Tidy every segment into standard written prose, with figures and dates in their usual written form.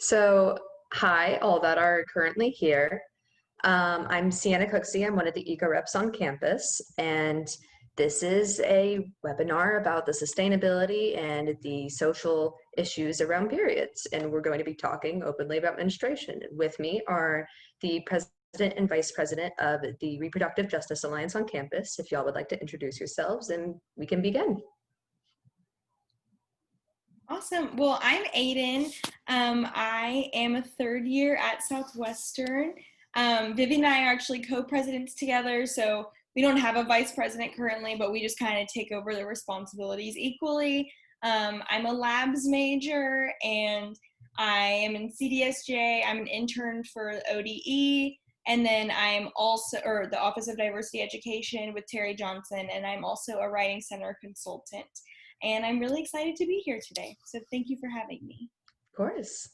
So, hi, all that are currently here. I'm Ceanna Cooksey. I'm one of the EcoReps on campus, and this is a webinar about the sustainability and the social issues around periods. And we're going to be talking openly about menstruation. With me are the president and vice president of the Reproductive Justice Alliance on campus. If y'all would like to introduce yourselves, and we can begin. Awesome. Well, I'm Aydan. I am a third year at Southwestern. Vivienne and I are actually co-presidents together, so we don't have a vice president currently, but we just kind of take over the responsibilities equally. I'm a labs major, and I am in CDSJ. I'm an intern for ODE, and then I'm also, or the Office of Diversity Education with Terry Johnson, and I'm also a writing center consultant. And I'm really excited to be here today. So thank you for having me. Of course.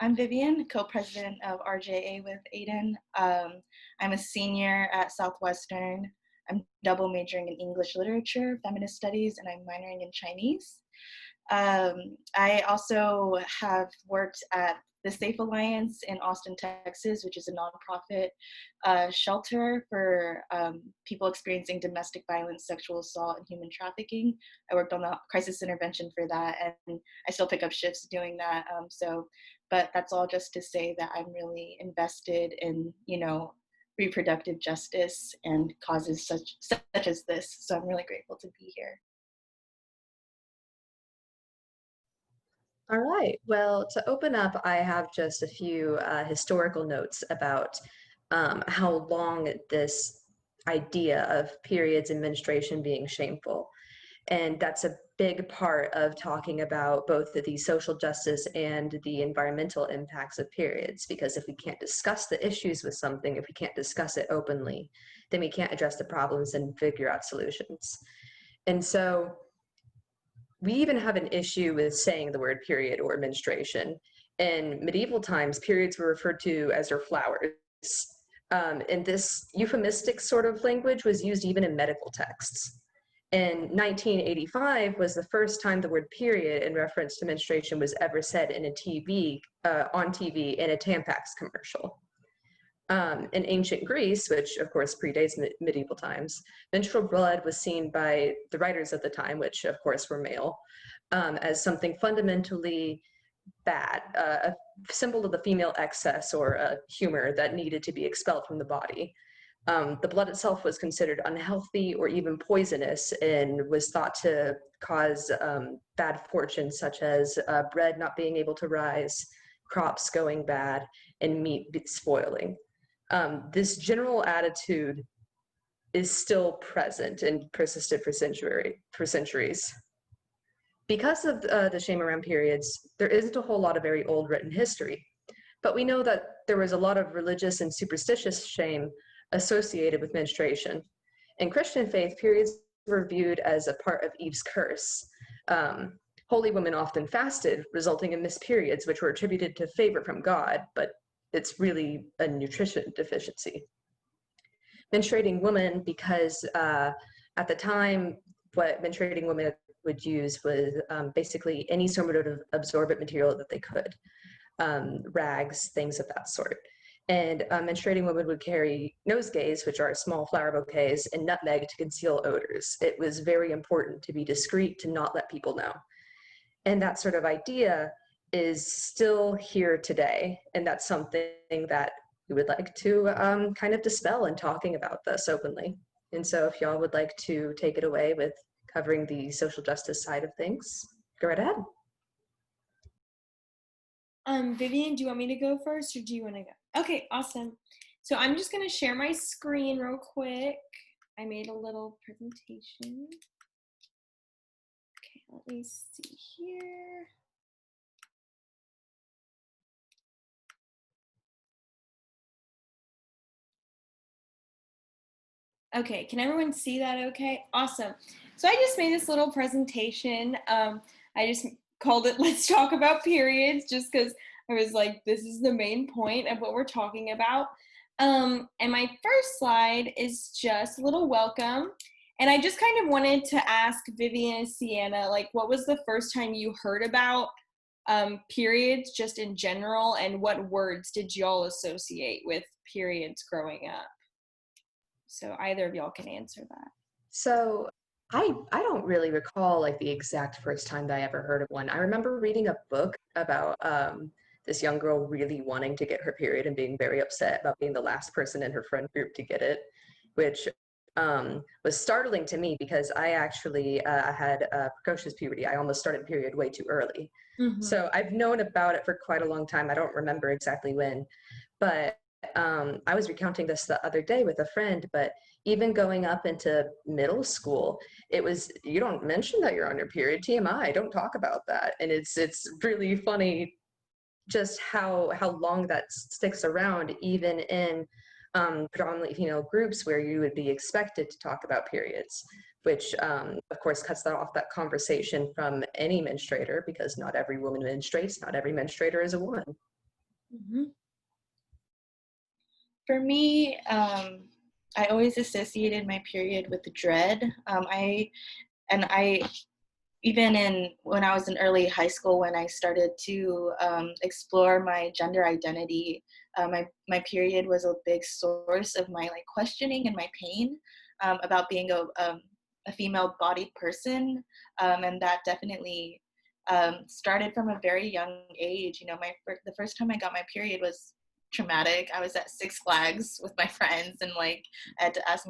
I'm Vivienne, co-president of RJA with Aydan. I'm a senior at Southwestern. I'm double majoring in English literature, feminist studies, and I'm minoring in Chinese. I also have worked at the Safe Alliance in Austin, Texas, which is a nonprofit shelter for people experiencing domestic violence, sexual assault, and human trafficking. I worked on the crisis intervention for that, and I still pick up shifts doing that. But that's all just to say that I'm really invested in, reproductive justice and causes such as this. So I'm really grateful to be here. All right, well, to open up, I have just a few historical notes about how long this idea of periods and menstruation being shameful. And that's a big part of talking about both the social justice and the environmental impacts of periods, because if we can't discuss the issues with something, if we can't discuss it openly, then we can't address the problems and figure out solutions. And so we even have an issue with saying the word period or menstruation. In medieval times, periods were referred to as their flowers. And this euphemistic sort of language was used even in medical texts. In 1985 was the first time the word period in reference to menstruation was ever said in on TV in a Tampax commercial. In ancient Greece, which of course predates medieval times, menstrual blood was seen by the writers of the time, which of course were male, as something fundamentally bad, a symbol of the female excess or humor that needed to be expelled from the body. The blood itself was considered unhealthy or even poisonous and was thought to cause bad fortune, such as bread not being able to rise, crops going bad, and meat spoiling. This general attitude is still present and persisted for centuries. Because of the shame around periods, there isn't a whole lot of very old written history, but we know that there was a lot of religious and superstitious shame associated with menstruation. In Christian faith, periods were viewed as a part of Eve's curse. Holy women often fasted, resulting in missed periods, which were attributed to favor from God, but it's really a nutrition deficiency. Menstruating women, because at the time, what menstruating women would use was basically any sort of absorbent material that they could, rags, things of that sort. And menstruating women would carry nosegays, which are small flower bouquets, and nutmeg to conceal odors. It was very important to be discreet, to not let people know. And that sort of idea is still here today. And that's something that we would like to kind of dispel in talking about this openly. And so if y'all would like to take it away with covering the social justice side of things, go right ahead. Vivienne, do you want me to go first or do you want to go? Okay, awesome. So I'm just going to share my screen real quick. I made a little presentation. Okay, let me see here. Okay, can everyone see that okay? Awesome. So I just made this little presentation. I just called it Let's Talk About Periods, just because I was like, this is the main point of what we're talking about. And my first slide is just a little welcome. And I just kind of wanted to ask Vivienne and Ceanna, like, what was the first time you heard about periods just in general, and what words did y'all associate with periods growing up? So either of y'all can answer that. So I don't really recall like the exact first time that I ever heard of one. I remember reading a book about this young girl really wanting to get her period and being very upset about being the last person in her friend group to get it, which was startling to me because I actually had precocious puberty. I almost started period way too early. So I've known about it for quite a long time. I don't remember exactly when, but I was recounting this the other day with a friend, but even going up into middle school, it was, you don't mention that you're on your period, TMI, don't talk about that. And it's really funny just how long that sticks around, even in predominantly female groups where you would be expected to talk about periods, which of course cuts that off that conversation from any menstruator, because not every woman menstruates, not every menstruator is a woman. For me, I always associated my period with dread. I even when I was in early high school, when I started to explore my gender identity, my period was a big source of my like questioning and my pain about being a female-bodied person, and that definitely started from a very young age. You know, the first time I got my period was traumatic. I was at Six Flags with my friends, and like I had to ask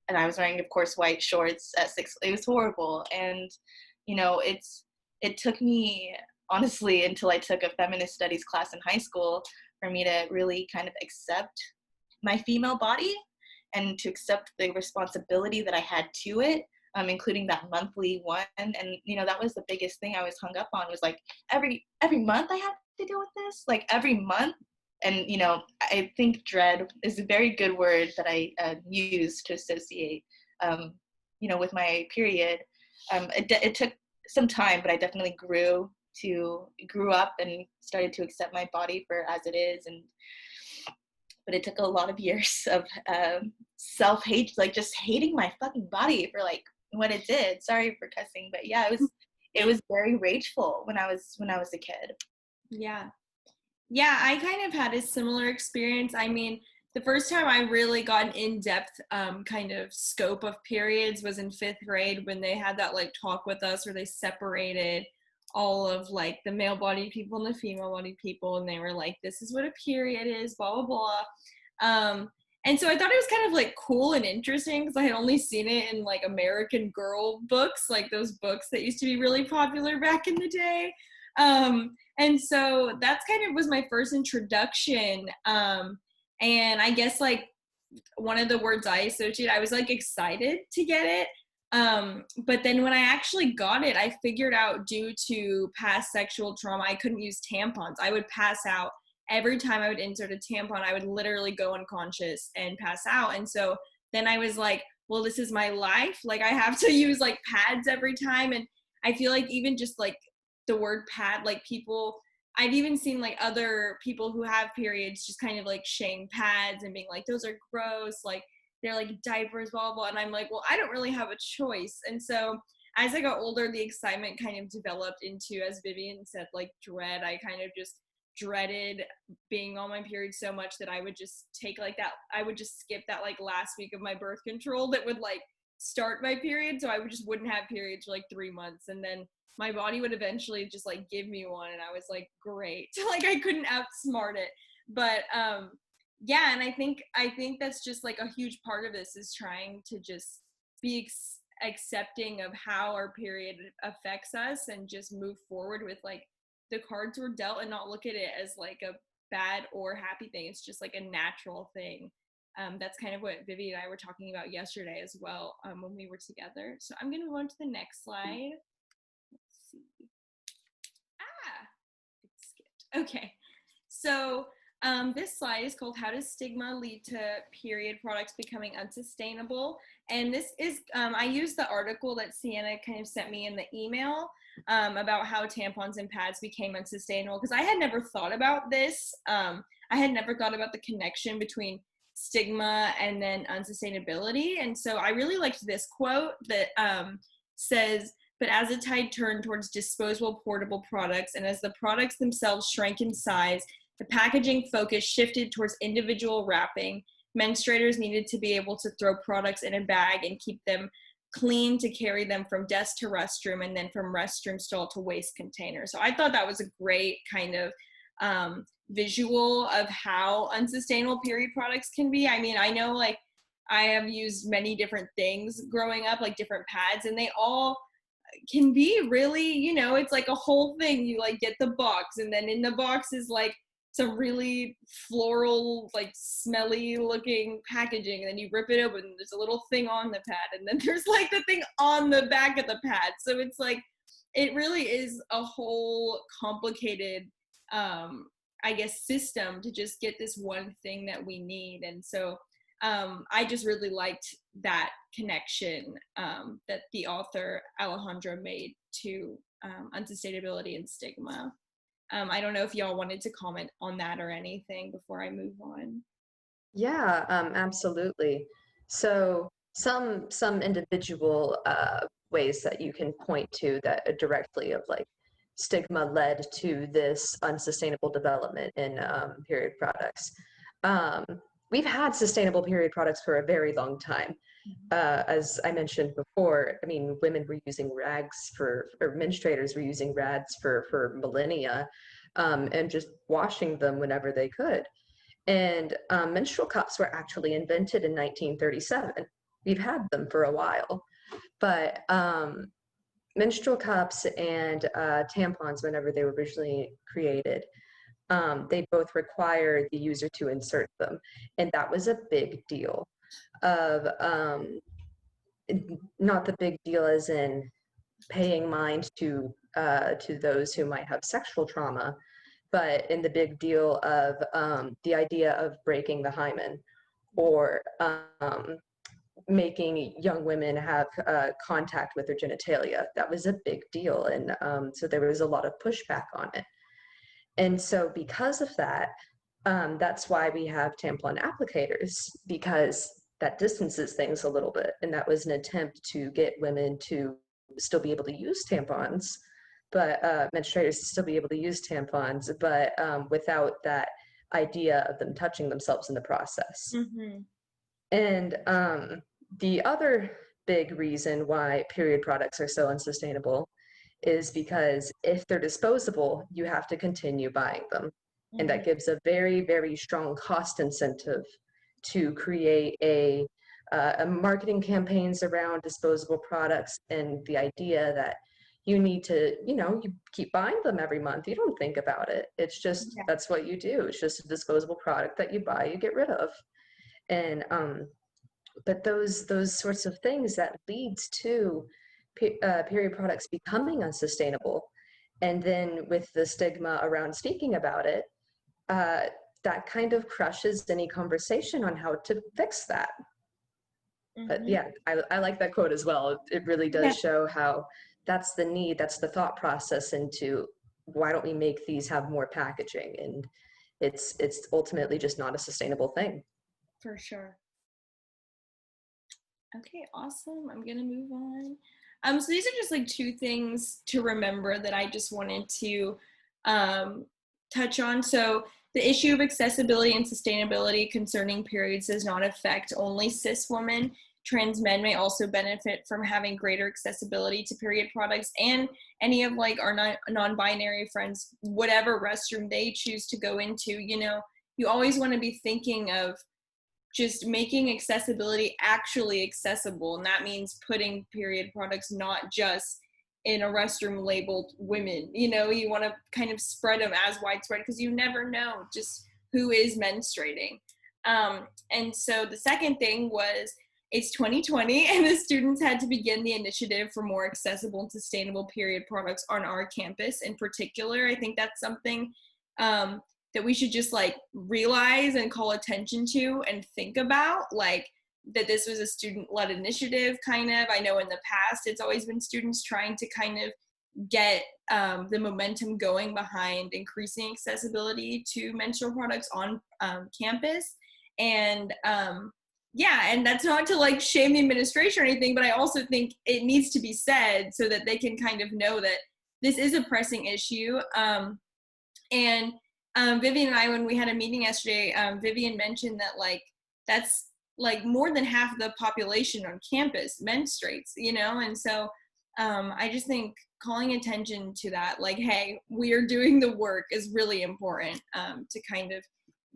and I was wearing, of course, white shorts at It was horrible. And you know, it took me honestly until I took a feminist studies class in high school for me to really kind of accept my female body and to accept the responsibility that I had to it, including that monthly one. And you know, that was the biggest thing I was hung up on, was like every month I have to deal with this, like every month. And you know, I think dread is a very good word that I use to associate, you know, with my period. It took some time, but I definitely grew up and started to accept my body for as it is. But it took a lot of years of self-hate, like just hating my fucking body for like what it did. Sorry for cussing, but yeah, it was very rageful when I was a kid. Yeah, I kind of had a similar experience. I mean, the first time I really got an in-depth kind of scope of periods was in 5th grade, when they had that like talk with us where they separated all of like the male-bodied people and the female-bodied people, and they were like, this is what a period is, blah, blah, blah. And so I thought it was kind of like cool and interesting, because I had only seen it in like American Girl books, like those books that used to be really popular back in the day. And so that's kind of was my first introduction. And I guess like one of the words I associate, I was like excited to get it. But then when I actually got it, I figured out, due to past sexual trauma, I couldn't use tampons. I would pass out every time I would insert a tampon. I would literally go unconscious and pass out. And so then I was like, well, this is my life. Like I have to use like pads every time. And I feel like even just like the word pad, like people, I've even seen like other people who have periods just kind of like shame pads and being like, those are gross, like they're like diapers, blah, blah. And I'm like, well, I don't really have a choice. And so as I got older, the excitement kind of developed into, as Vivienne said, like dread. I kind of just dreaded being on my period so much that I would just take like that, I would just skip that like last week of my birth control that would like start my period. So I wouldn't have periods for like 3 months. And then my body would eventually just like give me one, and I was like, great. Like I couldn't outsmart it. But yeah, and I think that's just like a huge part of this, is trying to just be accepting of how our period affects us, and just move forward with like the cards we're dealt, and not look at it as like a bad or happy thing. It's just like a natural thing. That's kind of what Vivi and I were talking about yesterday as well, when we were together. So I'm going to move on to the next slide. Let's see. It skipped. Okay. So this slide is called "How Does Stigma Lead to Period Products Becoming Unsustainable?" And this is, I used the article that Ceanna kind of sent me in the email about how tampons and pads became unsustainable, because I had never thought about this. I had never thought about the connection between stigma and then unsustainability. And so I really liked this quote that says, but as the tide turned towards disposable portable products and as the products themselves shrank in size, the packaging focus shifted towards individual wrapping. Menstruators needed to be able to throw products in a bag and keep them clean to carry them from desk to restroom and then from restroom stall to waste container. So I thought that was a great kind of visual of how unsustainable period products can be. I mean, I know like I have used many different things growing up, like different pads, and they all can be really, you know, it's like a whole thing. You like get the box, and then in the box is like some really floral, like smelly looking packaging, and then you rip it open, and there's a little thing on the pad, and then there's like the thing on the back of the pad. So it's like, it really is a whole complicated, I guess, system to just get this one thing that we need. And so I just really liked that connection that the author Alejandra made to unsustainability and stigma. I don't know if y'all wanted to comment on that or anything before I move on. Yeah, absolutely. So some individual ways that you can point to that directly of like stigma led to this unsustainable development in period products. Um, we've had sustainable period products for a very long time. As I mentioned before, I mean, women were using rags or menstruators were using rags for millennia, and just washing them whenever they could. And menstrual cups were actually invented in 1937. We've had them for a while, but menstrual cups and tampons, whenever they were originally created, they both require the user to insert them, and that was a big deal. Of not the big deal as in paying mind to those who might have sexual trauma, but in the big deal of the idea of breaking the hymen or making young women have contact with their genitalia. That was a big deal, and so there was a lot of pushback on it. And so because of that, that's why we have tampon applicators, because that distances things a little bit. And that was an attempt to get women to still be able to use tampons, but menstruators to still be able to use tampons, but without that idea of them touching themselves in the process. Mm-hmm. And the other big reason why period products are so unsustainable is because if they're disposable, you have to continue buying them. Mm-hmm. And that gives a very, very strong cost incentive to create a marketing campaigns around disposable products, and the idea that you need to, you know, you keep buying them every month. You don't think about it. It's just, that's what you do. It's just a disposable product that you buy, you get rid of. And, but those sorts of things that leads to period products becoming unsustainable. And then with the stigma around speaking about it, that kind of crushes any conversation on how to fix that. Mm-hmm. But yeah, I like that quote as well. It really does show how that's the need, that's the thought process into why don't we make these have more packaging? And it's ultimately just not a sustainable thing. For sure. Okay, awesome. I'm gonna move on. So these are just like two things to remember that I just wanted to touch on. So the issue of accessibility and sustainability concerning periods does not affect only cis women. Trans men may also benefit from having greater accessibility to period products, and any of like our non-binary friends, whatever restroom they choose to go into, you know, you always want to be thinking of just making accessibility actually accessible. And that means putting period products not just in a restroom labeled women. You know, you want to kind of spread them as widespread, because you never know just who is menstruating. And so the second thing was, it's 2020 and the students had to begin the initiative for more accessible and sustainable period products on our campus in particular. I think that's something that we should just like realize and call attention to and think about, like that this was a student-led initiative kind of. I know in the past it's always been students trying to kind of get the momentum going behind increasing accessibility to menstrual products on campus. And yeah, and that's not to like shame the administration or anything, but I also think it needs to be said so that they can kind of know that this is a pressing issue. And Vivienne and I, when we had a meeting yesterday, Vivienne mentioned that like that's like more than half of the population on campus menstruates, you know, and so I just think calling attention to that, like, hey, we are doing the work is really important to kind of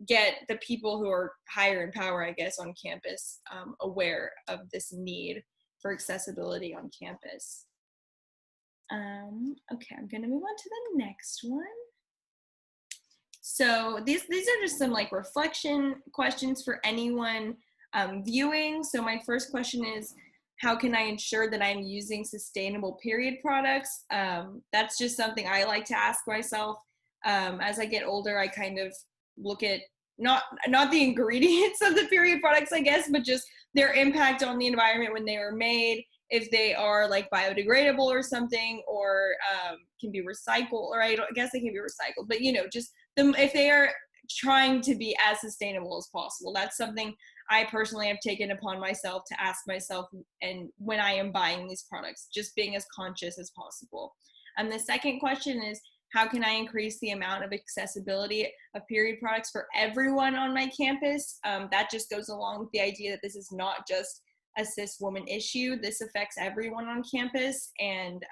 get the people who are higher in power, I guess, on campus aware of this need for accessibility on campus. Okay, I'm gonna move on to the next one. So these are just some like reflection questions for anyone viewing. So my first question is, how can I ensure that I'm using sustainable period products? That's just something I like to ask myself. As I get older, I kind of look at not the ingredients of the period products, I guess, but just their impact on the environment when they were made, if they are like biodegradable or something, or can be recycled, or I guess they can be recycled, but you know, just if they are trying to be as sustainable as possible. That's something I personally have taken upon myself to ask myself, and when I am buying these products, just being as conscious as possible. The second question is, how can I increase the amount of accessibility of period products for everyone on my campus? That just goes along with the idea that this is not just a cis woman issue. This affects everyone on campus, and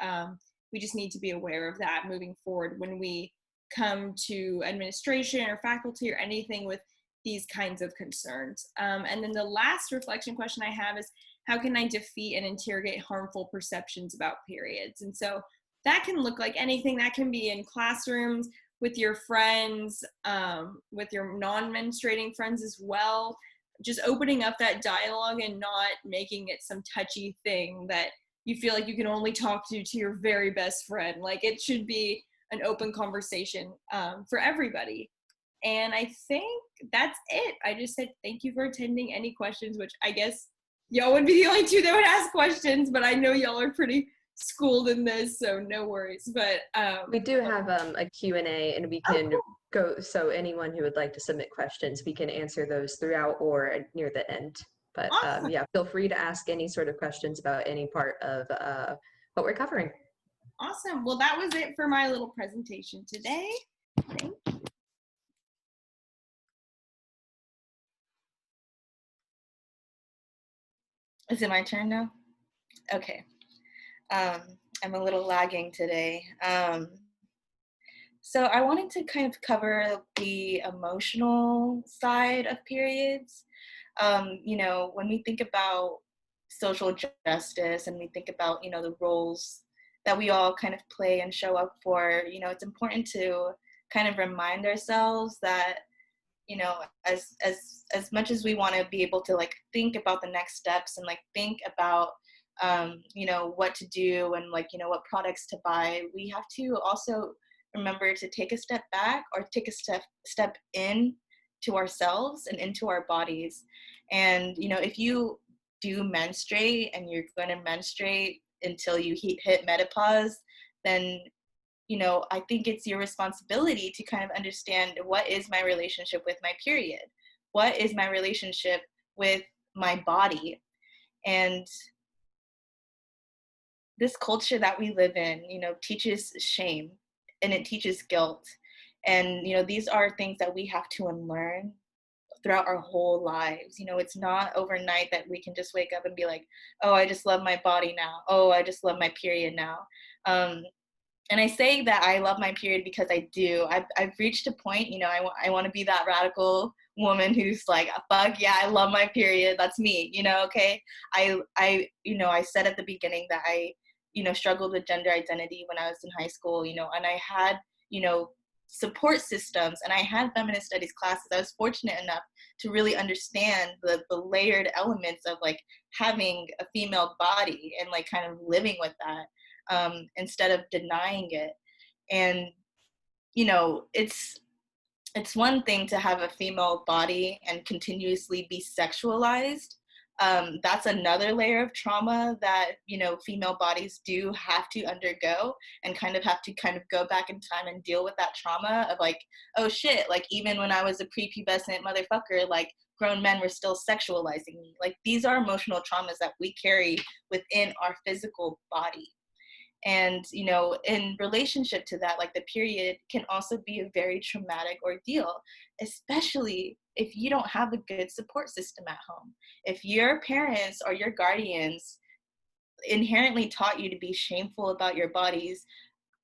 we just need to be aware of that moving forward when we come to administration or faculty or anything with these kinds of concerns. And then the last reflection question I have is, how can I defeat and interrogate harmful perceptions about periods? And so that can look like anything. That can be in classrooms, with your friends, with your non-menstruating friends as well. Just opening up that dialogue and not making it some touchy thing that you feel like you can only talk to your very best friend. Like, it should be an open conversation for everybody. And I think that's it. I just said thank you for attending. Any questions, which I guess y'all would be the only two that would ask questions, but I know y'all are pretty schooled in this, so no worries. But we do have a Q&A, and we can go, so anyone who would like to submit questions, we can answer those throughout or near the end. But awesome. yeah, feel free to ask any sort of questions about any part of what we're covering. Awesome. Well, that was it for my little presentation today. Thank you. Is it my turn now? Okay. I'm a little lagging today. So I wanted to kind of cover the emotional side of periods. You know, when we think about social justice and we think about, you know, the roles that we all kind of play and show up for, you know, it's important to kind of remind ourselves that, you know, as much as we want to be able to like think about the next steps and like think about you know, what to do and like, you know, what products to buy, we have to also remember to take a step back or take a step in to ourselves and into our bodies. And, you know, if you do menstruate and you're going to menstruate until you hit menopause, then, you know, I think it's your responsibility to kind of understand, what is my relationship with my period? What is my relationship with my body? And this culture that we live in, you know, teaches shame and it teaches guilt. And, you know, these are things that we have to unlearn throughout our whole lives. You know, it's not overnight that we can just wake up and be like, oh, I just love my body now. Oh, I just love my period now. And I say that I love my period because I do. I've reached a point, you know, I want to be that radical woman who's like, fuck yeah, I love my period. That's me, you know, okay? You know, I said at the beginning that I, you know, struggled with gender identity when I was in high school, you know, and I had, you know, support systems and I had feminist studies classes. I was fortunate enough to really understand the layered elements of like having a female body and like kind of living with that. Instead of denying it. And, you know, it's one thing to have a female body and continuously be sexualized. That's another layer of trauma that, you know, female bodies do have to undergo, and kind of have to kind of go back in time and deal with that trauma of like, oh shit, like even when I was a prepubescent motherfucker, like grown men were still sexualizing me. Like these are emotional traumas that we carry within our physical body. And, you know, in relationship to that, like the period can also be a very traumatic ordeal, especially if you don't have a good support system at home. If your parents or your guardians inherently taught you to be shameful about your bodies,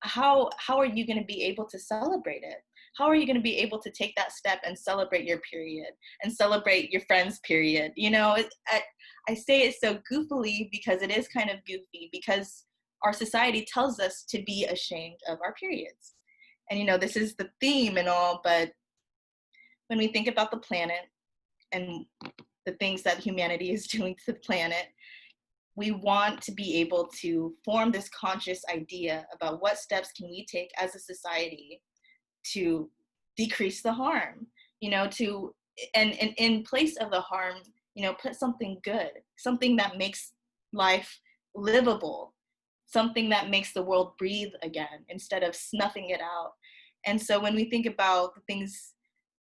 how are you going to be able to celebrate it? How are you going to be able to take that step and celebrate your period and celebrate your friend's period? You know, I say it so goofily because it is kind of goofy, because our society tells us to be ashamed of our periods. And, you know, this is the theme and all, but when we think about the planet and the things that humanity is doing to the planet, we want to be able to form this conscious idea about what steps can we take as a society to decrease the harm, you know, and in place of the harm, you know, put something good, something that makes life livable, something that makes the world breathe again instead of snuffing it out. And so when we think about the things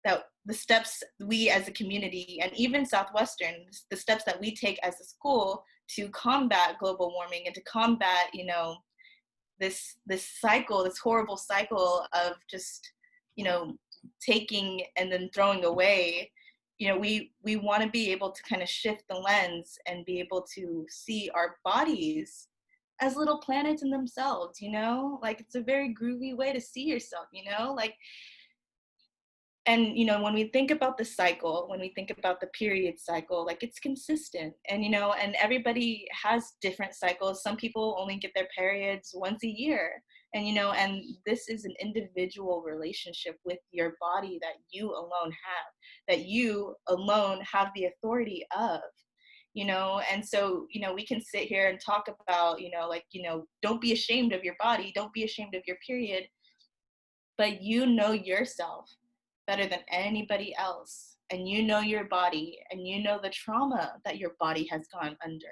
that the steps we as a community, and even Southwestern, the steps that we take as a school to combat global warming and to combat, you know, this cycle, this horrible cycle of just, you know, taking and then throwing away, you know, we want to be able to kind of shift the lens and be able to see our bodies as little planets in themselves, you know, like it's a very groovy way to see yourself, you know, like. And, you know, when we think about the cycle, when we think about the period cycle, like it's consistent. And, you know, and everybody has different cycles. Some people only get their periods once a year. And, you know, and this is an individual relationship with your body that you alone have, that you alone have the authority of, you know. And so, you know, we can sit here and talk about, you know, like, you know, don't be ashamed of your body, don't be ashamed of your period, but you know yourself better than anybody else, and you know your body, and you know the trauma that your body has gone under,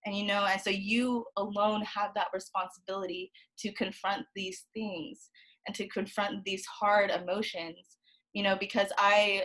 and you know, and so you alone have that responsibility to confront these things and to confront these hard emotions, you know, because I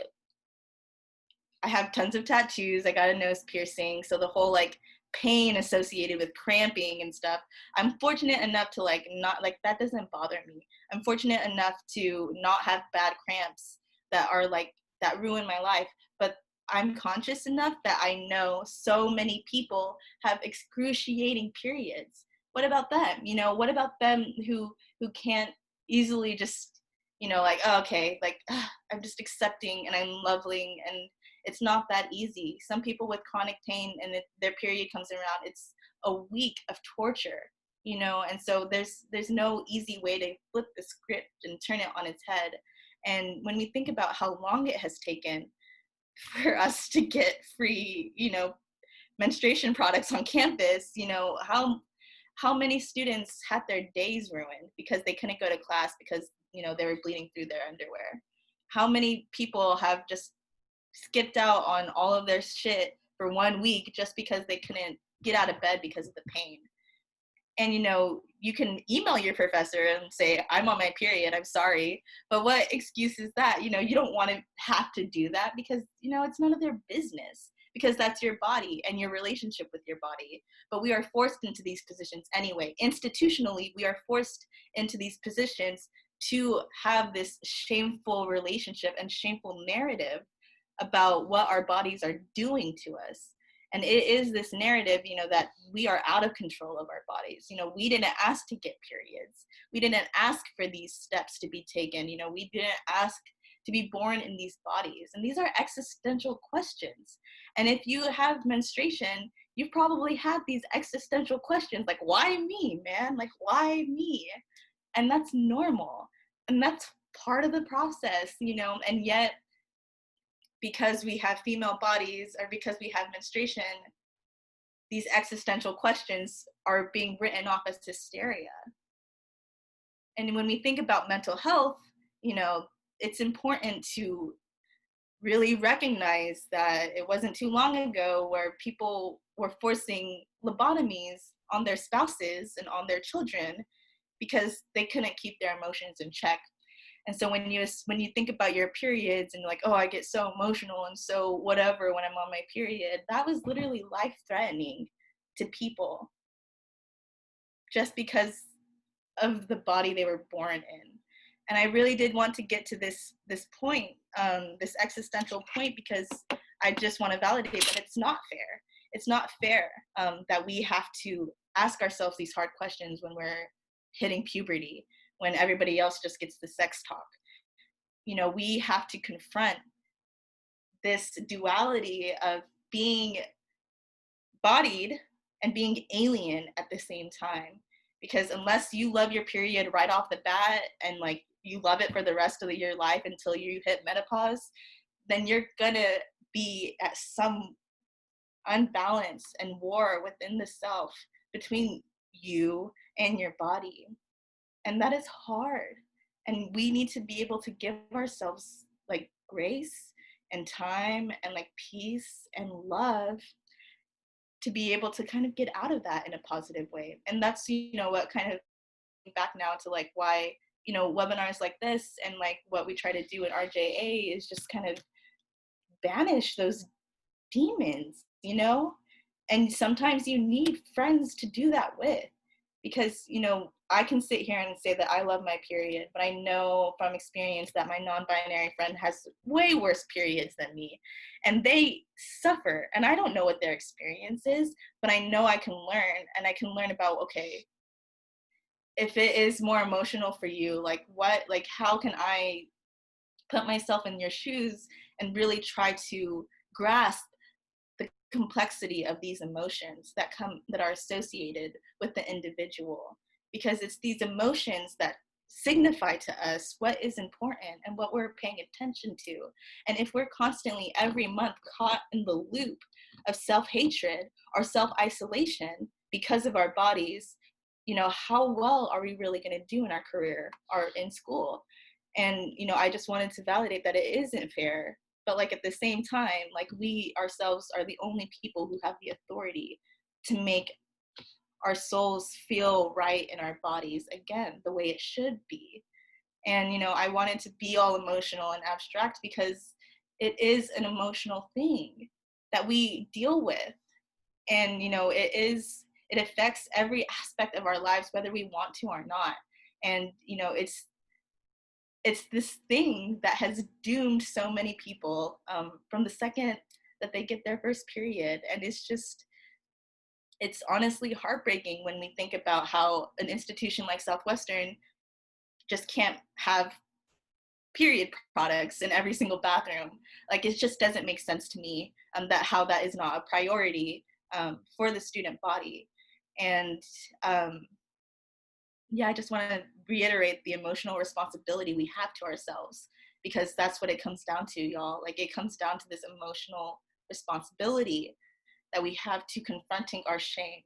have tons of tattoos, I got a nose piercing, so the whole like pain associated with cramping and stuff, I'm fortunate enough to like not, like that doesn't bother me. I'm fortunate enough to not have bad cramps that are like, that ruin my life. But I'm conscious enough that I know so many people have excruciating periods. What about them? You know, what about them who can't easily just, you know, like, oh, okay, like I'm just accepting and I'm loving, and it's not that easy. Some people with chronic pain and their period comes around, it's a week of torture, you know, and so there's no easy way to flip the script and turn it on its head. And when we think about how long it has taken for us to get free, you know, menstruation products on campus, you know, how many students had their days ruined because they couldn't go to class because, you know, they were bleeding through their underwear. How many people have just skipped out on all of their shit for 1 week just because they couldn't get out of bed because of the pain. And, you know, you can email your professor and say, I'm on my period, I'm sorry. But what excuse is that? You know, you don't want to have to do that because, you know, it's none of their business, because that's your body and your relationship with your body. But we are forced into these positions anyway. Institutionally, we are forced into these positions to have this shameful relationship and shameful narrative about what our bodies are doing to us. And it is this narrative, you know, that we are out of control of our bodies. You know, we didn't ask to get periods. We didn't ask for these steps to be taken. You know, we didn't ask to be born in these bodies. And these are existential questions. And if you have menstruation, you've probably had these existential questions like, why me, man? Like, why me? And that's normal. And that's part of the process, you know, and yet, because we have female bodies or because we have menstruation, these existential questions are being written off as hysteria. And when we think about mental health, you know, it's important to really recognize that it wasn't too long ago where people were forcing lobotomies on their spouses and on their children because they couldn't keep their emotions in check. And so when you think about your periods and like, oh, I get so emotional and so whatever when I'm on my period, that was literally life threatening to people just because of the body they were born in. And I really did want to get to this point, this existential point, because I just want to validate that it's not fair. It's not fair that we have to ask ourselves these hard questions when we're hitting puberty, when everybody else just gets the sex talk. You know, we have to confront this duality of being bodied and being alien at the same time. Because unless you love your period right off the bat and like you love it for the rest of your life until you hit menopause, then you're gonna be at some unbalance and war within the self between you and your body. And that is hard. And we need to be able to give ourselves like grace and time and like peace and love to be able to kind of get out of that in a positive way. And that's, you know, what kind of back now to like why, you know, webinars like this and like what we try to do at RJA is just kind of banish those demons, you know? And sometimes you need friends to do that with, because, you know, I can sit here and say that I love my period, but I know from experience that my non-binary friend has way worse periods than me, and they suffer, and I don't know what their experience is, but I know I can learn, and I can learn about, okay, if it is more emotional for you, like what, like how can I put myself in your shoes and really try to grasp the complexity of these emotions that are associated with the individual, because it's these emotions that signify to us what is important and what we're paying attention to. And if we're constantly every month caught in the loop of self-hatred or self-isolation because of our bodies, you know, how well are we really going to do in our career or in school? And, you know, I just wanted to validate that it isn't fair. But like at the same time, like we ourselves are the only people who have the authority to make our souls feel right in our bodies again, the way it should be. And, you know, I wanted to be all emotional and abstract because it is an emotional thing that we deal with. And, you know, it affects every aspect of our lives, whether we want to or not. And, you know, it's this thing that has doomed so many people from the second that they get their first period. And it's honestly heartbreaking when we think about how an institution like Southwestern just can't have period products in every single bathroom. Like, it just doesn't make sense to me that how that is not a priority for the student body. And yeah, I just want to reiterate the emotional responsibility we have to ourselves, because that's what it comes down to, y'all. Like, it comes down to this emotional responsibility that we have to confronting our shame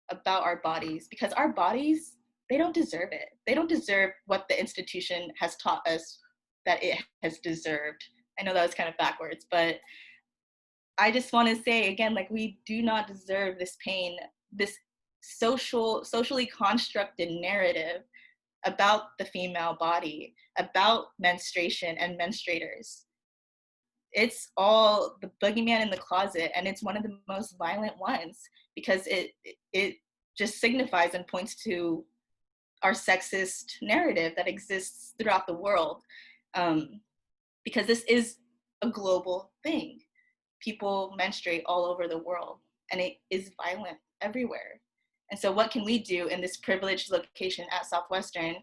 about our bodies, because our bodies, they don't deserve it. They don't deserve what the institution has taught us that it has deserved. I know that was kind of backwards, but I just want to say again, like, we do not deserve this pain, this socially constructed narrative about the female body, about menstruation and menstruators. It's all the boogeyman in the closet, and it's one of the most violent ones, because it just signifies and points to our sexist narrative that exists throughout the world, because this is a global thing. People menstruate all over the world, and it is violent everywhere. And so what can we do in this privileged location at Southwestern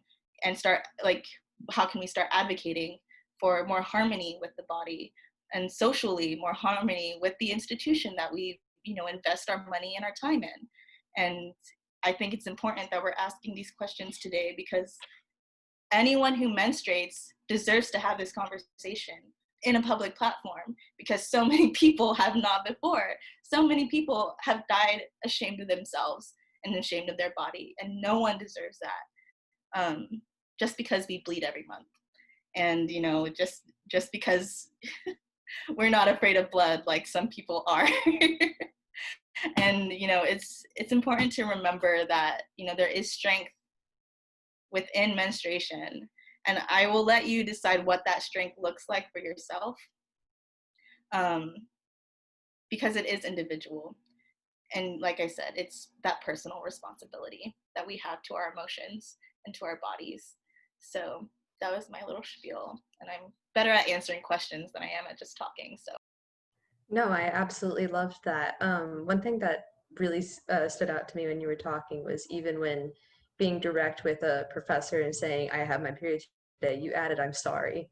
and start, like, how can we start advocating for more harmony with the body, and socially more harmony with the institution that we, you know, invest our money and our time in? And I think it's important that we're asking these questions today, because anyone who menstruates deserves to have this conversation in a public platform, because so many people have not before. So many people have died ashamed of themselves and ashamed of their body, and no one deserves that, just because we bleed every month. And, you know, just because we're not afraid of blood like some people are. And, you know, it's important to remember that, you know, there is strength within menstruation, and I will let you decide what that strength looks like for yourself, because it is individual. And like I said, it's that personal responsibility that we have to our emotions and to our bodies. So that was my little spiel, and I'm better at answering questions than I am at just talking. So No, I absolutely loved that. One thing that really stood out to me when you were talking was even when being direct with a professor and saying, I have my period today, you added, I'm sorry.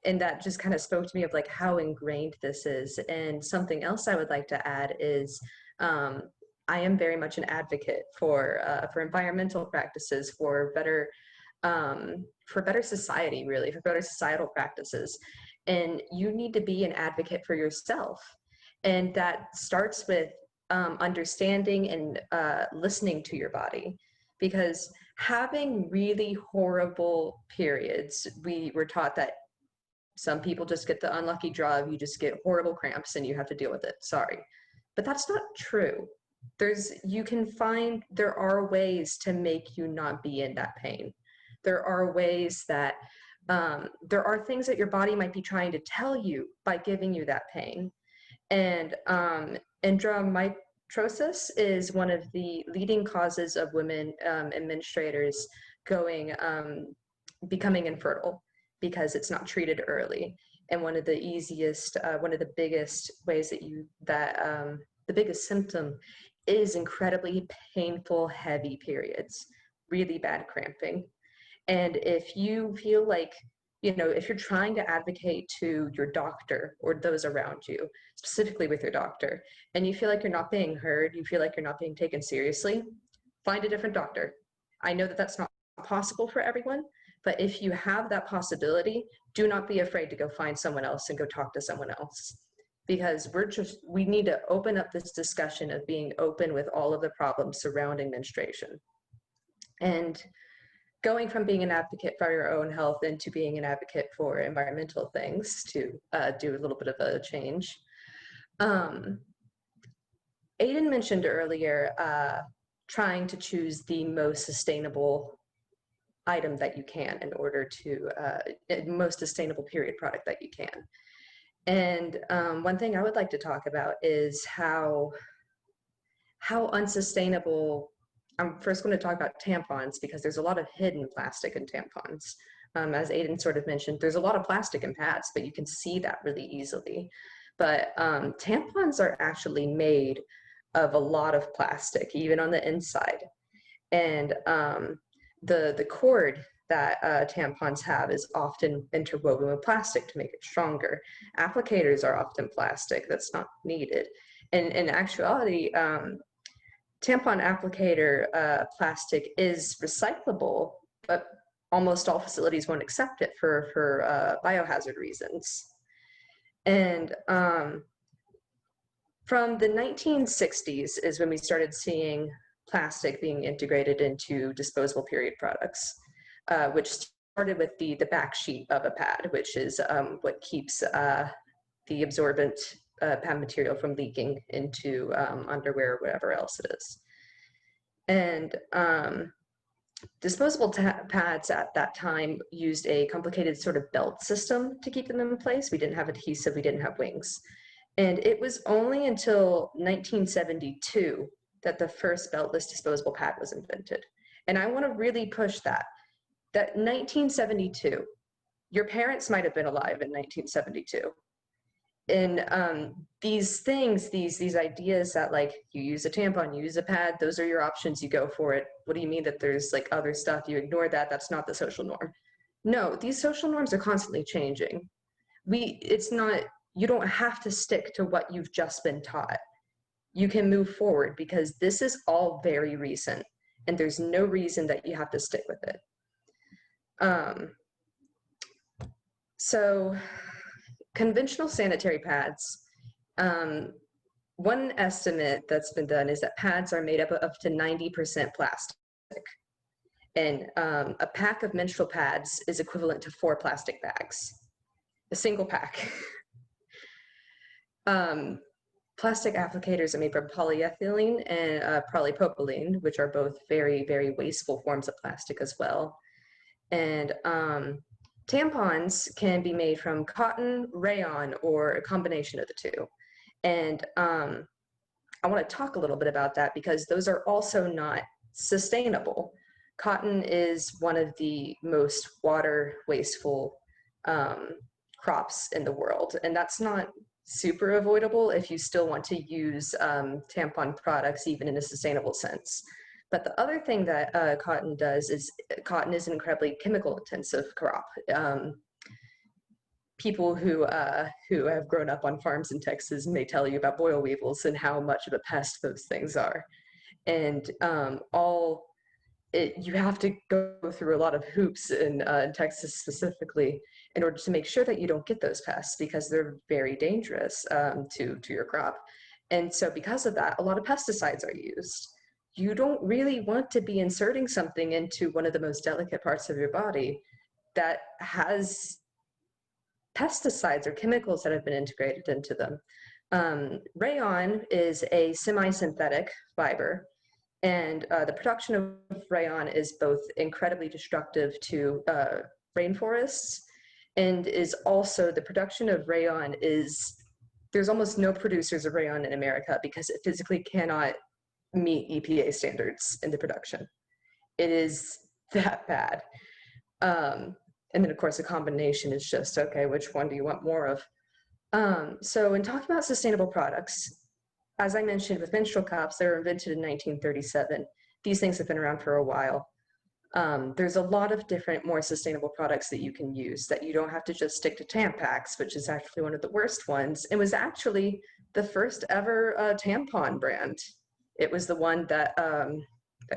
And that just kind of spoke to me of like how ingrained this is. And something else I would like to add is um, I am very much an advocate for environmental practices, for better society, really, for better societal practices. And you need to be an advocate for yourself. And that starts with understanding and listening to your body. Because having really horrible periods, we were taught that some people just get the unlucky draw, you just get horrible cramps and you have to deal with it. Sorry. But that's not true. There are ways to make you not be in that pain. There are ways that there are things that your body might be trying to tell you by giving you that pain. And endometriosis is one of the leading causes of women and menstruators becoming infertile because it's not treated early. And one of the biggest ways the biggest symptom is incredibly painful, heavy periods, really bad cramping. And if you feel like, if you're trying to advocate to your doctor or those around you, specifically with your doctor, and you feel like you're not being heard, you feel like you're not being taken seriously, find a different doctor. I know that that's not possible for everyone, but if you have that possibility, do not be afraid to go find someone else and go talk to someone else. Because we need to open up this discussion of being open with all of the problems surrounding menstruation. And going from being an advocate for your own health into being an advocate for environmental things to do a little bit of a change. Aydan mentioned earlier trying to choose the most sustainable item that you can in order to, most sustainable period product that you can. And one thing I would like to talk about is how unsustainable. I'm first going to talk about tampons because there's a lot of hidden plastic in tampons. As Aydan sort of mentioned, there's a lot of plastic in pads, but you can see that really easily. But tampons are actually made of a lot of plastic, even on the inside. And the cord that tampons have is often interwoven with plastic to make it stronger. Applicators are often plastic that's not needed. And in actuality, tampon applicator plastic is recyclable, but almost all facilities won't accept it for biohazard reasons. And from the 1960s is when we started seeing plastic being integrated into disposable period products, which started with the back sheet of a pad, which is what keeps the absorbent pad material from leaking into underwear or whatever else it is. And disposable pads at that time used a complicated sort of belt system to keep them in place. We didn't have adhesive, we didn't have wings. And it was only until 1972 that the first beltless disposable pad was invented. And I want to really push that 1972, your parents might have been alive in 1972. And these things, these ideas that like you use a tampon, you use a pad, those are your options, you go for it. What do you mean that there's like other stuff, you ignore that, that's not the social norm? No, these social norms are constantly changing. You don't have to stick to what you've just been taught. You can move forward because this is all very recent and there's no reason that you have to stick with it. So conventional sanitary pads, one estimate that's been done is that pads are made up of up to 90% plastic. And a pack of menstrual pads is equivalent to 4 plastic bags, a single pack. Plastic applicators are made from polyethylene and polypropylene, which are both very, very wasteful forms of plastic as well. And tampons can be made from cotton, rayon, or a combination of the two. And I want to talk a little bit about that because those are also not sustainable. Cotton is one of the most water wasteful crops in the world, and that's not super avoidable if you still want to use tampon products even in a sustainable sense. But the other thing that cotton does is cotton is an incredibly chemical intensive crop. People who have grown up on farms in Texas may tell you about boll weevils and how much of a pest those things are. And you have to go through a lot of hoops in Texas specifically in order to make sure that you don't get those pests because they're very dangerous to your crop. And so because of that, a lot of pesticides are used. You don't really want to be inserting something into one of the most delicate parts of your body that has pesticides or chemicals that have been integrated into them. Rayon is a semi-synthetic fiber, and the production of rayon is both incredibly destructive to rainforests, and is also the production of rayon there's almost no producers of rayon in America because it physically cannot meet EPA standards in the production. It is that bad. And then of course, a combination is just, okay, which one do you want more of? So in talking about sustainable products, as I mentioned with menstrual cups, they were invented in 1937. These things have been around for a while. There's a lot of different, more sustainable products that you can use that you don't have to just stick to Tampax, which is actually one of the worst ones. It was actually the first ever tampon brand. It was the one that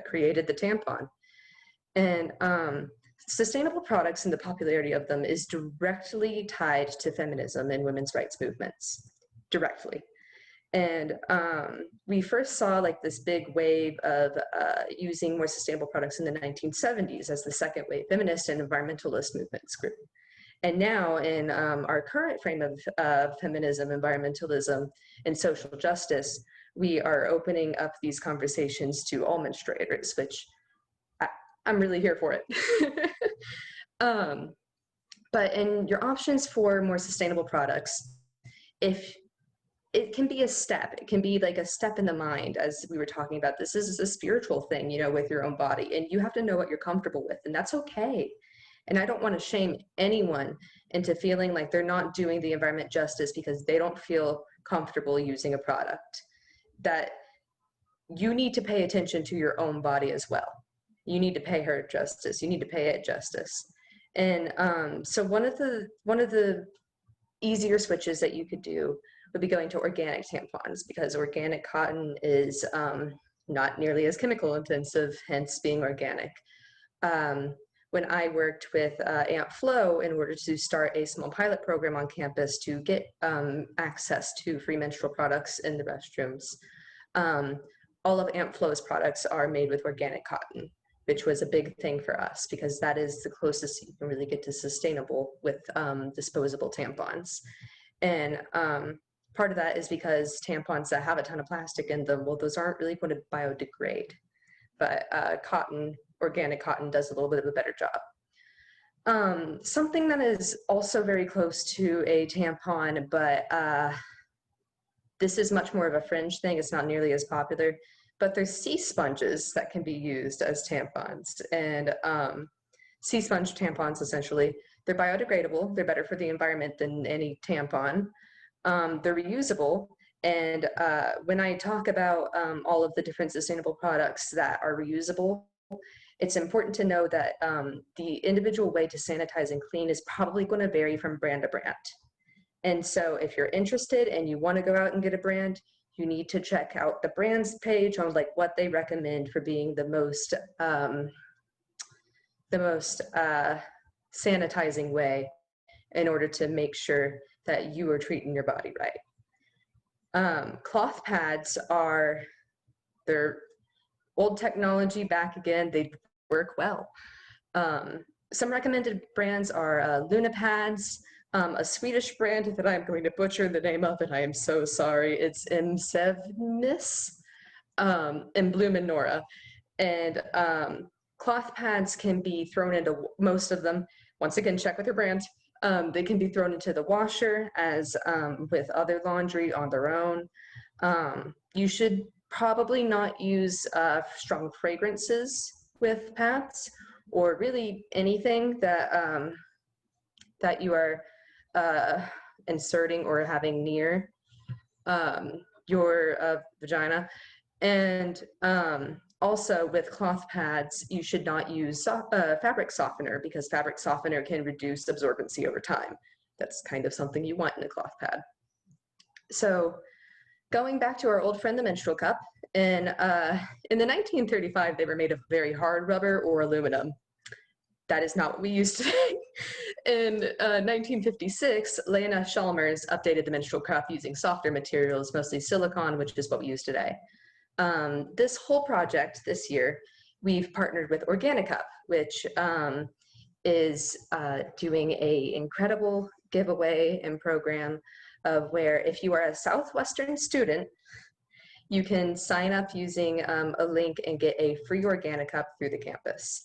created the tampon. And sustainable products and the popularity of them is directly tied to feminism and women's rights movements, directly. And we first saw like this big wave of using more sustainable products in the 1970s as the second wave feminist and environmentalist movements grew. And now in our current frame of feminism, environmentalism, and social justice, we are opening up these conversations to all menstruators, which I'm really here for it. But in your options for more sustainable products, if it can be a step, it can be like a step in the mind, as we were talking about. This is a spiritual thing, you know, with your own body, and you have to know what you're comfortable with, and that's okay. And I don't want to shame anyone into feeling like they're not doing the environment justice because they don't feel comfortable using a product. That you need to pay attention to your own body as well. You need to pay her justice. You need to pay it justice. And so one of the easier switches that you could do would be going to organic tampons, because organic cotton is not nearly as chemical intensive, hence being organic. When I worked with Aunt Flo in order to start a small pilot program on campus to get access to free menstrual products in the restrooms, all of Aunt Flo's products are made with organic cotton, which was a big thing for us because that is the closest you can really get to sustainable with disposable tampons. And part of that is because tampons that have a ton of plastic in them, well, those aren't really going to biodegrade, but cotton, organic cotton, does a little bit of a better job. Something that is also very close to a tampon, but this is much more of a fringe thing, it's not nearly as popular, but there's sea sponges that can be used as tampons. And sea sponge tampons, essentially, they're biodegradable, they're better for the environment than any tampon. They're reusable. And when I talk about all of the different sustainable products that are reusable, it's important to know that the individual way to sanitize and clean is probably going to vary from brand to brand. And so if you're interested and you want to go out and get a brand, you need to check out the brand's page on like what they recommend for being the most sanitizing way in order to make sure that you are treating your body right. Cloth pads they're old technology back again. They work well. Some recommended brands are Luna pads, a Swedish brand that I'm going to butcher the name of, and I am so sorry. It's Imsevnis, and Bloom and Nora. And cloth pads can be thrown into, most of them, once again, check with your brand. They can be thrown into the washer as with other laundry on their own. You should probably not use strong fragrances with pads, or really anything that that you are inserting or having near your vagina. And also with cloth pads, you should not use fabric softener, because fabric softener can reduce absorbency over time. That's kind of something you want in a cloth pad. So going back to our old friend, the menstrual cup, in the 1935, they were made of very hard rubber or aluminum. That is not what we use today. In 1956, Lena Chalmers updated the menstrual cup using softer materials, mostly silicone, which is what we use today. This whole project this year, we've partnered with Organicup, which is doing an incredible giveaway and program of where, if you are a Southwestern student, you can sign up using a link and get a free Organicup through the campus.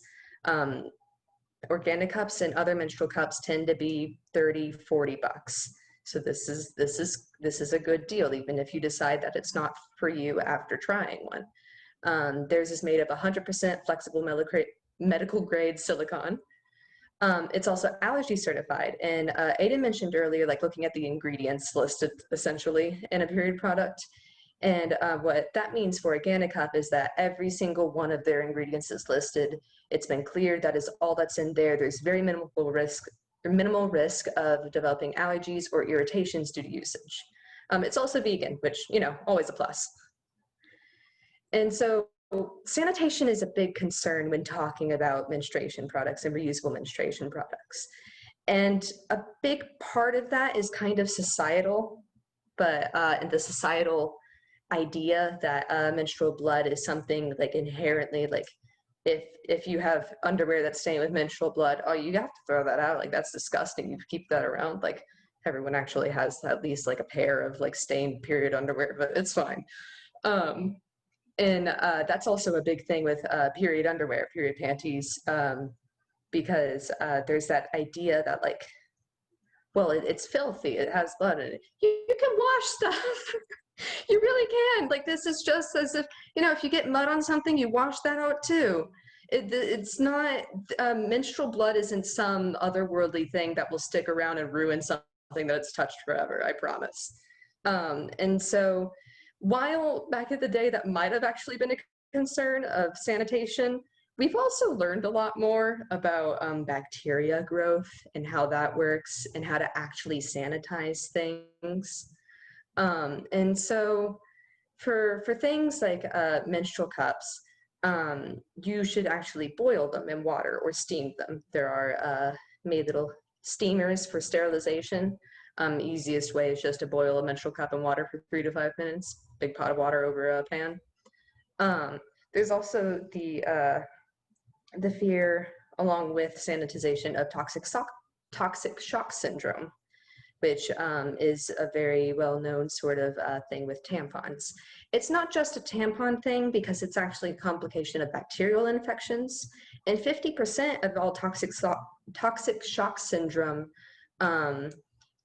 Organic cups and other menstrual cups tend to be $30-40. So this is a good deal, even if you decide that it's not for you after trying one. Theirs is made of 100% flexible medical grade silicone. It's also allergy certified. And Aydan mentioned earlier, like looking at the ingredients listed essentially in a period product. And what that means for Organicup is that every single one of their ingredients is listed. It's been cleared that is all that's in there. There's very minimal risk of developing allergies or irritations due to usage. It's also vegan, which, you know, always a plus. And so sanitation is a big concern when talking about menstruation products and reusable menstruation products. And a big part of that is kind of societal, but and the societal idea that menstrual blood is something like inherently, like if you have underwear that's stained with menstrual blood, oh, you have to throw that out, like that's disgusting, you keep that around. Like everyone actually has at least like a pair of like stained period underwear, but it's fine. And that's also a big thing with period underwear, period panties, because there's that idea that like, well, it's filthy, it has blood in it. You can wash stuff. You really can. Like, this is just as if, you know, if you get mud on something, you wash that out too. It's not, menstrual blood isn't some otherworldly thing that will stick around and ruin something that's touched forever, I promise. And so while back in the day that might have actually been a concern of sanitation, we've also learned a lot more about bacteria growth and how that works and how to actually sanitize things. And so for things like menstrual cups, you should actually boil them in water or steam them. There are made little steamers for sterilization. Easiest way is just to boil a menstrual cup in water for 3 to 5 minutes, big pot of water over a pan. There's also the fear, along with sanitization, of toxic shock syndrome, which is a very well-known sort of thing with tampons. It's not just a tampon thing, because it's actually a complication of bacterial infections. And 50% of all toxic shock syndrome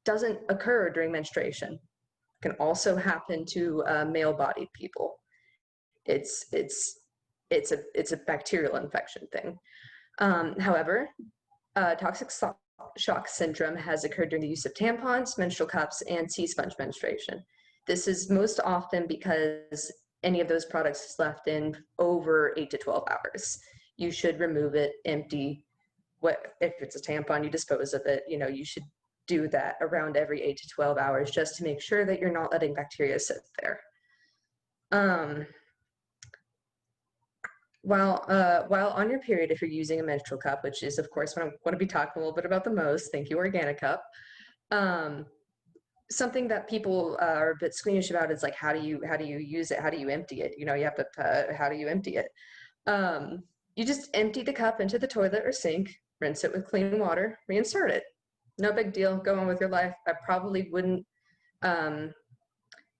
doesn't occur during menstruation. It can also happen to male-bodied people. It's a bacterial infection thing. However, toxic shock syndrome has occurred during the use of tampons, menstrual cups, and sea-sponge menstruation. This is most often because any of those products is left in over 8 to 12 hours. You should remove it, empty. If it's a tampon, you dispose of it. You know, you should do that around every 8 to 12 hours just to make sure that you're not letting bacteria sit there. While on your period, if you're using a menstrual cup, which is of course what I want to be talking a little bit about the most, thank you, Organicup, something that people are a bit squeamish about is like, how do you use it? How do you empty it? You know, you have to, how do you empty it? You just empty the cup into the toilet or sink, rinse it with clean water, reinsert it. no big deal, go on with your life. I probably wouldn't.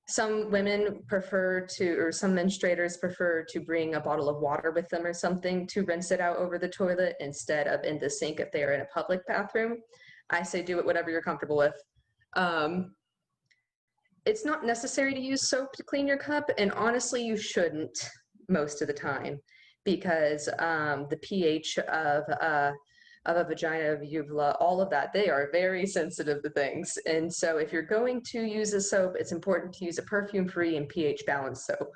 Some women prefer to, or some menstruators prefer to bring a bottle of water with them or something to rinse it out over the toilet instead of in the sink if they are in a public bathroom. I say do it whatever you're comfortable with. It's not necessary to use soap to clean your cup, and honestly, you shouldn't most of the time, because the pH of a vagina, of uvula, all of that, they are very sensitive to things. And so if you're going to use a soap, it's important to use a perfume-free and pH-balanced soap.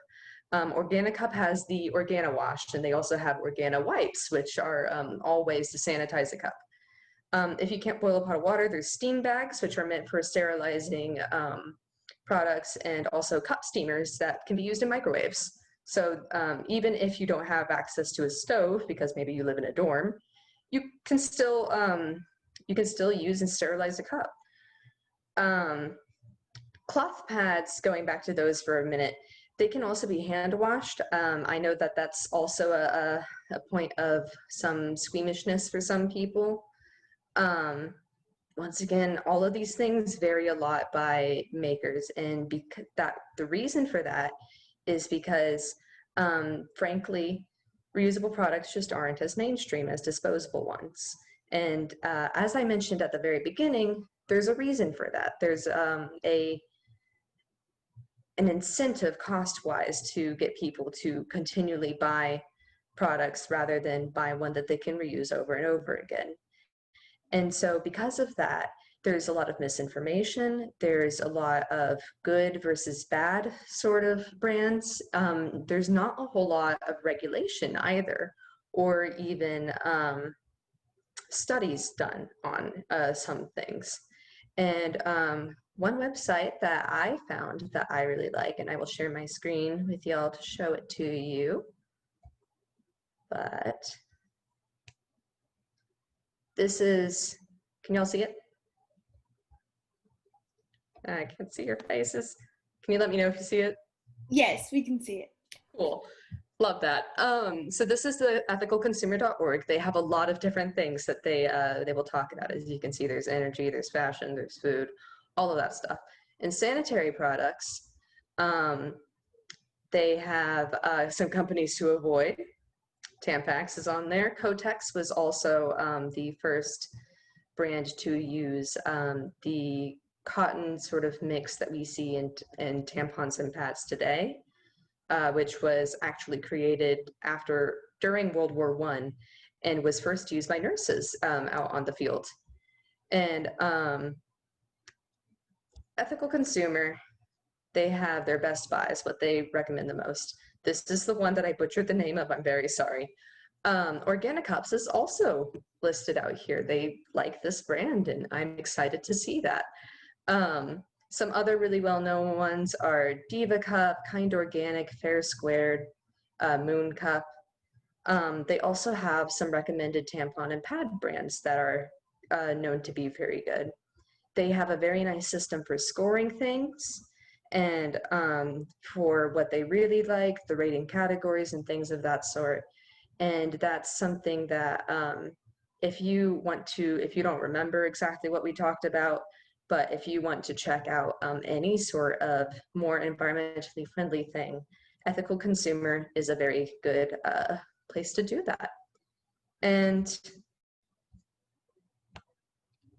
Organic Cup has the Organa Wash, and they also have Organa Wipes, which are all ways to sanitize a cup. If you can't boil a pot of water, there's steam bags, which are meant for sterilizing products, and also cup steamers that can be used in microwaves. So even if you don't have access to a stove, because maybe you live in a dorm, you can still use and sterilize a cup. Cloth pads, going back to those for a minute, they can also be hand washed. I know that that's also a point of some squeamishness for some people. Once again, all of these things vary a lot by makers, and the reason for that is because, frankly, reusable products just aren't as mainstream as disposable ones. And as I mentioned at the very beginning, there's a reason for that. There's an incentive cost-wise to get people to continually buy products rather than buy one that they can reuse over and over again. And so because of that, there's a lot of misinformation. There's a lot of good versus bad sort of brands. There's not a whole lot of regulation either, or even studies done on some things. And one website that I found that I really like, and I will share my screen with y'all to show it to you, but this is, can y'all see it? I can't see your faces. Can you let me know if you see it? Yes, we can see it. Cool. Love that. So this is the ethicalconsumer.org. They have a lot of different things that they will talk about. As you can see, there's energy, there's fashion, there's food, all of that stuff. In sanitary products, they have some companies to avoid. Tampax is on there. Kotex was also the first brand to use the cotton sort of mix that we see in tampons and pads today, which was actually created during World War I and was first used by nurses out on the field. And Ethical Consumer, they have their best buys, what they recommend the most. This is the one that I butchered the name of, I'm very sorry. Organic Cups is also listed out here. They like this brand, and I'm excited to see that. Some other really well-known ones are Diva Cup, Kind Organic, Fair Squared, Moon Cup. They also have some recommended tampon and pad brands that are known to be very good. They have a very nice system for scoring things, and for what they really like, the rating categories and things of that sort. And that's something that if you don't remember exactly what we talked about, but if you want to check out any sort of more environmentally friendly thing, Ethical Consumer is a very good place to do that. And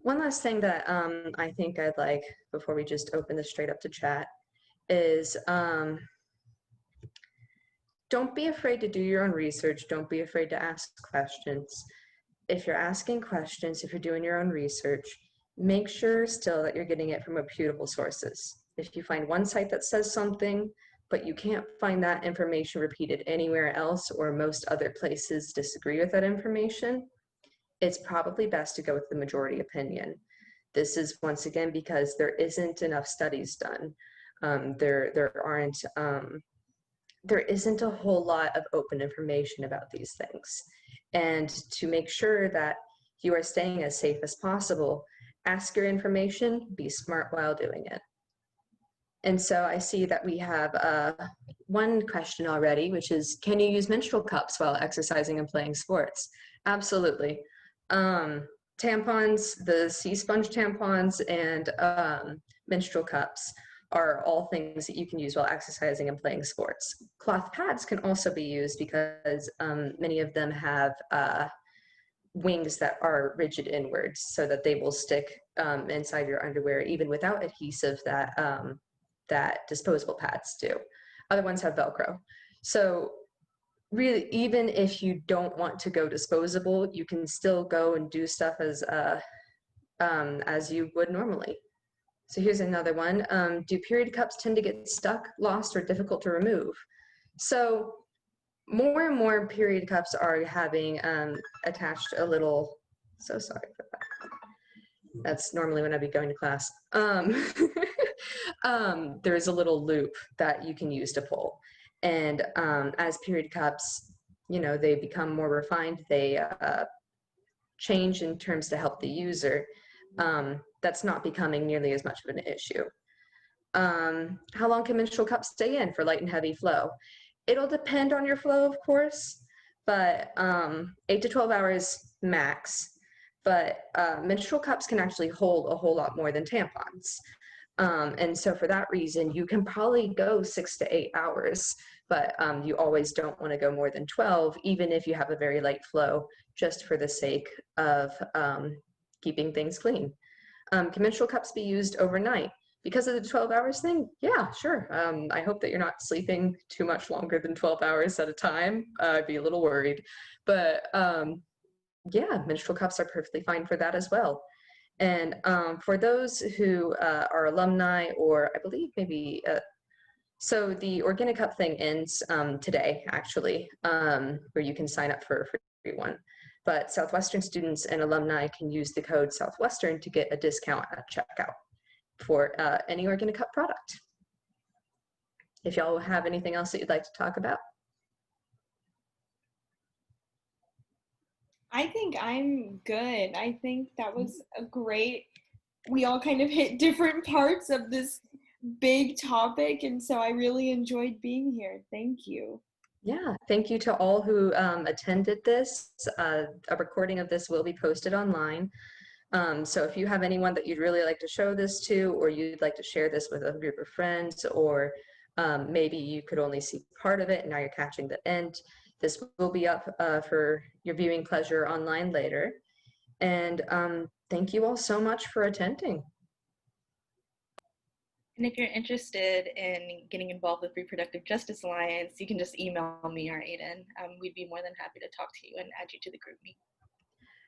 one last thing that I think I'd like, before we just open this straight up to chat, is don't be afraid to do your own research. Don't be afraid to ask questions. If you're asking questions, if you're doing your own research, make sure still that you're getting it from reputable sources. If you find one site that says something, but you can't find that information repeated anywhere else, or most other places disagree with that information, it's probably best to go with the majority opinion. This is once again because there isn't enough studies done. There isn't a whole lot of open information about these things. And to make sure that you are staying as safe as possible, ask your information, be smart while doing it. And so I see that we have one question already, which is, can you use menstrual cups while exercising and playing sports? Absolutely. tampons, the sponge tampons, and menstrual cups are all things that you can use while exercising and playing sports. Cloth pads can also be used because many of them have wings that are rigid inwards so that they will stick inside your underwear even without adhesive that that disposable pads do. Other ones have Velcro. So really, even if you don't want to go disposable, you can still go and do stuff as you would normally. So here's another one. Do period cups tend to get stuck, lost, or difficult to remove? So more and more period cups are having attached a little, so sorry for that. That's normally when I'd be going to class. There is a little loop that you can use to pull. And as period cups, you know, they become more refined, they change in terms to help the user. That's not becoming nearly as much of an issue. How long can menstrual cups stay in for light and heavy flow? It'll depend on your flow, of course, but 8 to 12 hours max. But menstrual cups can actually hold a whole lot more than tampons. And so for that reason, you can probably go 6 to 8 hours, but you always don't want to go more than 12, even if you have a very light flow, just for the sake of keeping things clean. Can menstrual cups be used overnight? Because of the 12 hours thing? Yeah, sure. I hope that you're not sleeping too much longer than 12 hours at a time. I'd be a little worried. But yeah, menstrual cups are perfectly fine for that as well. And for those who are alumni, or I believe maybe, so the organic cup thing ends today, actually, where you can sign up for a free one. But Southwestern students and alumni can use the code Southwestern to get a discount at checkout for any organic cup product. If y'all have anything else that you'd like to talk about. I think I'm good. I think that was a great, we all kind of hit different parts of this big topic, and so I really enjoyed being here. Thank you. Yeah, thank you to all who attended this. A recording of this will be posted online. So if you have anyone that you'd really like to show this to, or you'd like to share this with a group of friends, or maybe you could only see part of it and now you're catching the end, this will be up for your viewing pleasure online later. And thank you all so much for attending. And if you're interested in getting involved with Reproductive Justice Alliance, you can just email me or Aydan. We'd be more than happy to talk to you and add you to the group meet.